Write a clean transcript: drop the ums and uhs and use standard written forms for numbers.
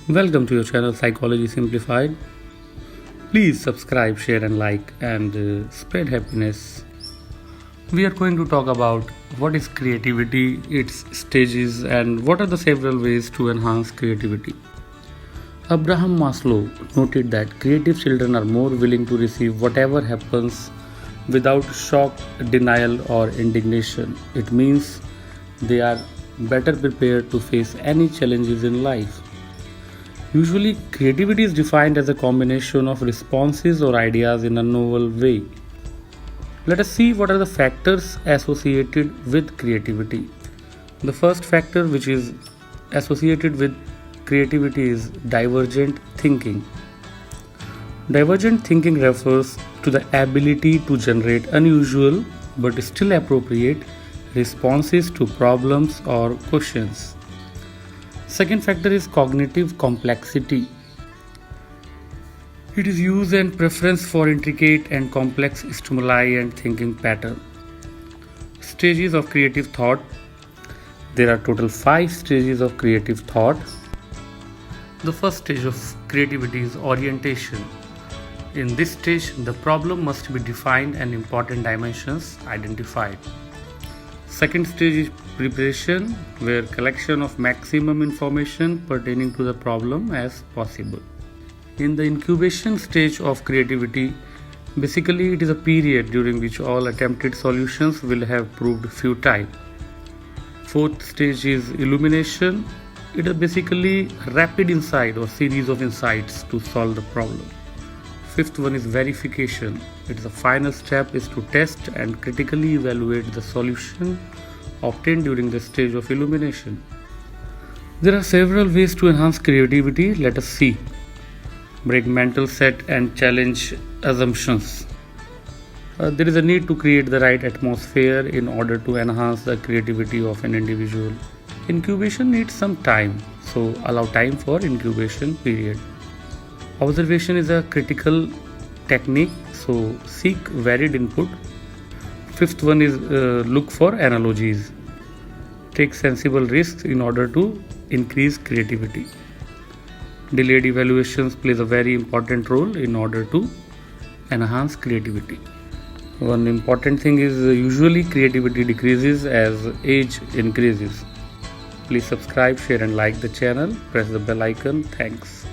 Welcome to your channel Psychology Simplified. Please subscribe, share, and like, and spread happiness. We are going to talk about what is creativity, its stages, and what are the several ways to enhance creativity. Abraham Maslow noted that creative children are more willing to receive whatever happens without shock, denial, or indignation. It means they are better prepared to face any challenges in life. Usually, creativity is defined as a combination of responses or ideas in a novel way. Let us see what are the factors associated with creativity. The first factor which is associated with creativity is divergent thinking. Divergent thinking refers to the ability to generate unusual but still appropriate responses to problems or questions. Second factor is cognitive complexity. It is use and preference for intricate and complex stimuli and thinking pattern. Stages of creative thought. There are total 5 stages of creative thought. The first stage of creativity is orientation. In this stage, the problem must be defined and important dimensions identified. Second stage is preparation, where collection of maximum information pertaining to the problem as possible. In the incubation stage of creativity, basically it is a period during which all attempted solutions will have proved futile. Fourth stage is illumination. It is basically rapid insight or series of insights to solve the problem. Fifth one is verification. It is the final step is to test and critically evaluate the solution obtained during the stage of illumination. There are several ways to enhance creativity. Let us see. Break mental set and challenge assumptions. There is a need to create the right atmosphere in order to enhance the creativity of an individual. Incubation needs some time, so allow time for incubation period. Observation is a critical technique, so seek varied input. Fifth one is look for analogies. Take sensible risks in order to increase creativity. Delayed evaluations plays a very important role in order to enhance creativity. One important thing is usually creativity decreases as age increases. Please subscribe, share and like the channel. Press the bell icon. Thanks.